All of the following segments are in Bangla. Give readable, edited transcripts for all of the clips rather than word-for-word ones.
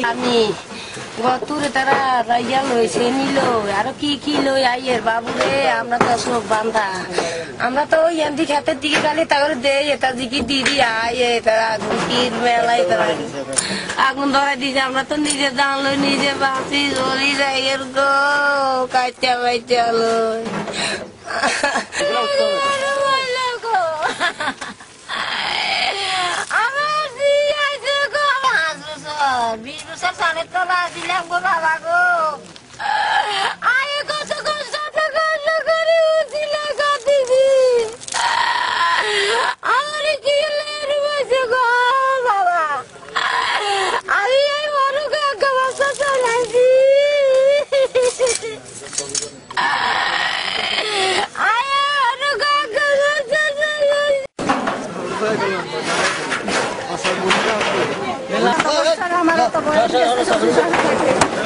আমি গতুরে তারা রাইয়া লইছে নিল আর কি লই আইয়ের বাবু রে আমরা তো চোখ বান্ধা আমরা তো ওই এমনি খেতের দিকে গালি তারপরে দেয় এটা দিকে দিদি আয়ে তারা আগুন মেলায় তারা আগুন ধরাই দিয়েছে আমরা তো নিজে জানলো নিজে বাঁচি চলি যাই এর গো কাইটা বাইটা লই আমার দিয়ে আছে গো 20 বছর সালের তো দিলাম গো বাবা গো আয়ে কত কষ্ট করে উঠিল গো দিদি আমার কি লেরুছে গো বাবা আমি এই মরুকে এক বছর চলাইছি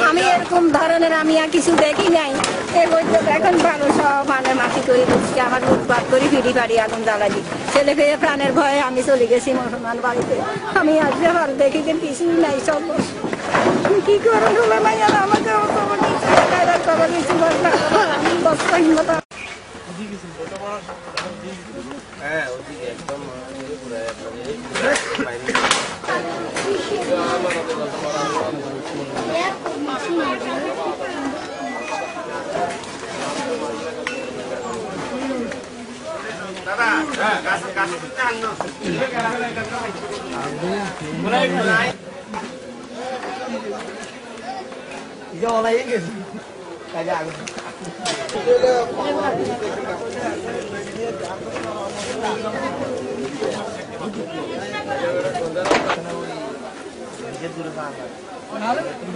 আমি এরকম ধরনের আমি আর কিছু দেখি নাই এই বলতে এখন ভালো সব মানে মাটি করে দিচ্ছি আমার উৎপাদ করি ভিড়ি বাড়ি আগুন জ্বালালি ছেলে পেয়ে প্রাণের ভয়ে আমি চলে গেছি মুসলমান বাড়িতে আমি আসলে ভালো দেখি যে কিছুই নাই সব কি করুন হলো না আমাকে খবর দিচ্ছি আমি বস্তাহীন মতো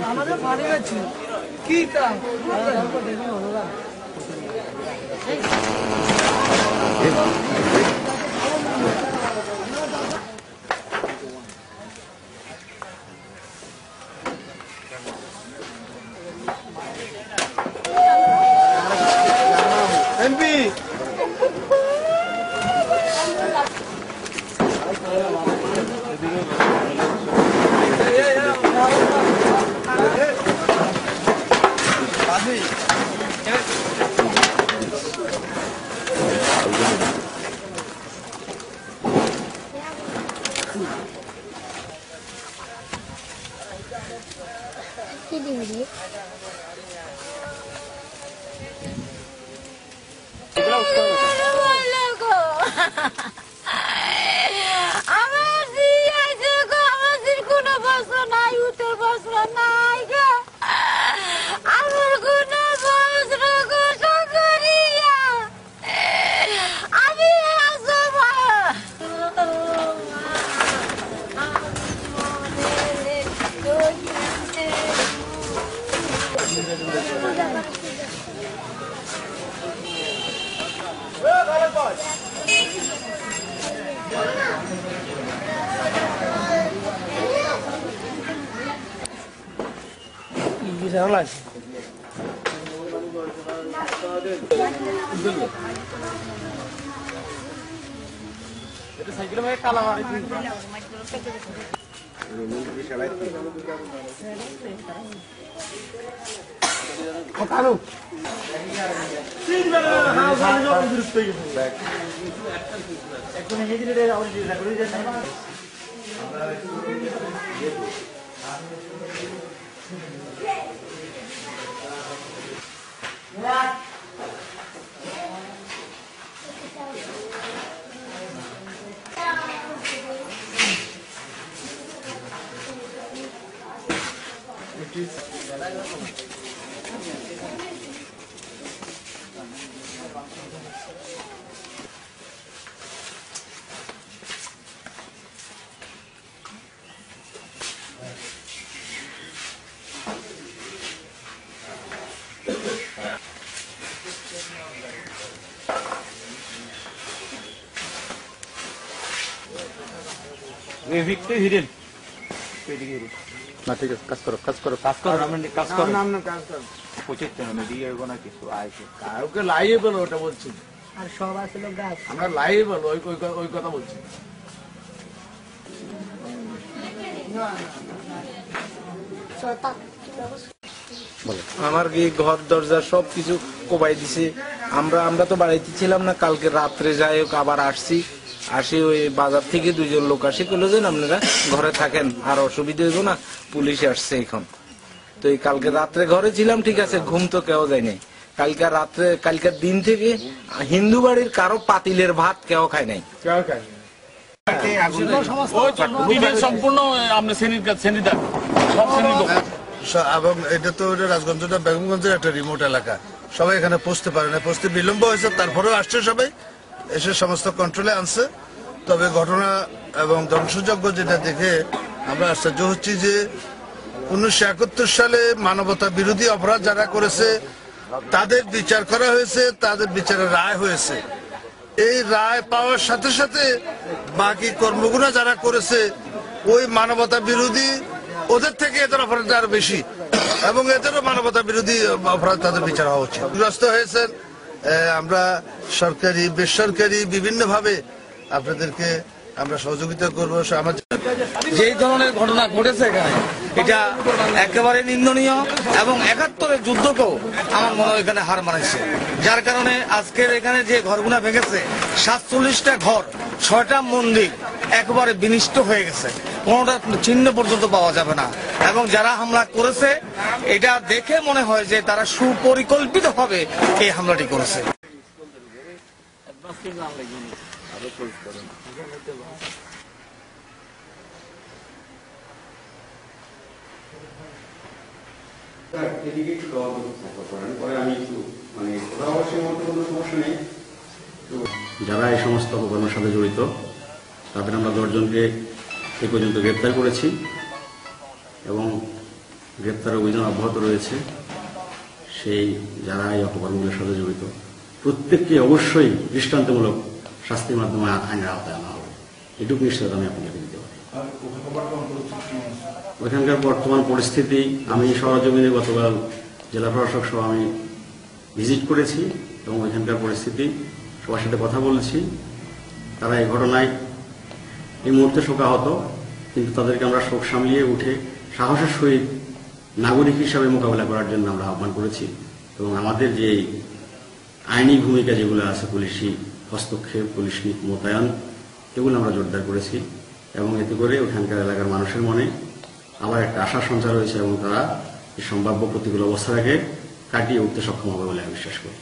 আমাদের বাড়ি আছে কি কাম এমপি সাইকেল में काला मारी थी कालू तीन बार हां गाड़ी जो दुरुस्त है एक तो ये दिले और ये लगड़ी जे नहीं Victor hidden. না ঠিক আছে, কাজ করো। কাউকে লাইয়ে বলো, ওটা বলছি আর সব আসলে গাছ আমরা লাইয়ে বলো, ওই কথা বলছি। আমার কি ঘর দরজা সবকিছু কোবাই দিছে। আমরা তো বাড়িতে ছিলাম না, কালকে রাত্রে যাই হোক আবার আসি ওই বাজার থেকে দুইজন লোক আসি করলো যে আপনারা ঘরে থাকেন, আর অসুবিধা হইব না, পুলিশ আসছে এখন। তো এই কালকে রাত্রে ঘরে ছিলাম, ঠিক আছে, ঘুম তো কেউ যায় নাই। কালকের দিন থেকে হিন্দু বাড়ির কারো পাতিলের ভাত কেউ খায় নাই। সম্পূর্ণ আমরা শ্রেণীদার সব শ্রেণীর লোক। এবং এটা তো রাজগঞ্জটা বেগমগঞ্জের একটা রিমোট এলাকা, সবাই এখানে পৌঁছতে পারে না, পৌঁছতে বিলম্ব হয়েছে, তারপরেও আসছে সবাই, এসে সমস্ত কন্ট্রোলে আনছে। তবে ঘটনা এবং ধ্বংসযজ্ঞ যেটা দেখে আমরা আশ্চর্য হচ্ছি যে 1971 সালে মানবতা বিরোধী অপরাধ যারা করেছে তাদের বিচার করা হয়েছে, তাদের বিচারের রায় হয়েছে। এই রায় পাওয়ার সাথে সাথে বাকি কর্মগুলো যারা করেছে ওই মানবতা বিরোধী, ওদের থেকে এদের অপরাধ আরো বেশি, এবং এদেরও মানবতা বিরোধী অপরাধ তাদের বিচার হওয়া উচিত। গ্রস্ত হয়েছেন, আমরা সরকারি বেসরকারি বিভিন্ন ভাবে আপনাদেরকে আমরা সহযোগিতা করবো। যে ধরনের ঘটনা ঘটেছে এখানে, এটা একেবারে নিন্দনীয়, এবং 71-এর যুদ্ধকেও আমার মনে হয় এখানে হার মানাইছে। যার কারণে আজকের এখানে যে ঘরগুনা ভেঙেছে, 47টা ঘর, 6টা মন্দির একেবারে বিনষ্ট হয়ে গেছে, কোনোটা চিহ্ন পর্যন্ত পাওয়া যাবে না। এবং যারা হামলা করেছে, এটা দেখে মনে হয় যে তারা সুপরিকল্পিতভাবে এই হামলাটি করেছে। এদিকে একটু পরে আমি একটু কোনো সমস্যা নেই। যারা এই সমস্ত অপকর্মের সাথে জড়িত তাদের আমরা 10 জনকে এ পর্যন্ত গ্রেপ্তার করেছি এবং গ্রেপ্তার অভিযান অব্যাহত রয়েছে। সেই যারা এই অপকর্মগুলোর সাথে জড়িত প্রত্যেককে অবশ্যই দৃষ্টান্তমূলক শাস্তির মাধ্যমে আইনের আওতায় আনা হবে, এটুকু নিশ্চয়তা আমি আপনাকে দিতে পারি। ওইখানকার বর্তমান পরিস্থিতি আমি সরজমিনে গতকাল জেলা প্রশাসক সহ আমি ভিজিট করেছি এবং ওইখানকার পরিস্থিতি সবার সাথে কথা বলেছি। তারা এই ঘটনায় এই মুহূর্তে শোকাহত, কিন্তু তাদেরকে আমরা শোক সামলিয়ে উঠে সাহসের সহিত নাগরিক হিসাবে মোকাবেলা করার জন্য আমরা আহ্বান করেছি। এবং আমাদের যে আইনি ভূমিকা যেগুলো আছে, পুলিশি হস্তক্ষেপ, পুলিশ মোতায়েন, এগুলো আমরা জোরদার করেছি। এবং এতে করে ওখানকার এলাকার মানুষের মনে আবার একটা আশার সঞ্চার হয়েছে এবং তারা এই সম্ভাব্য প্রতিকূল অবস্থাটাকে কাটিয়ে উঠতে সক্ষম হবে বলে আমি বিশ্বাস করি।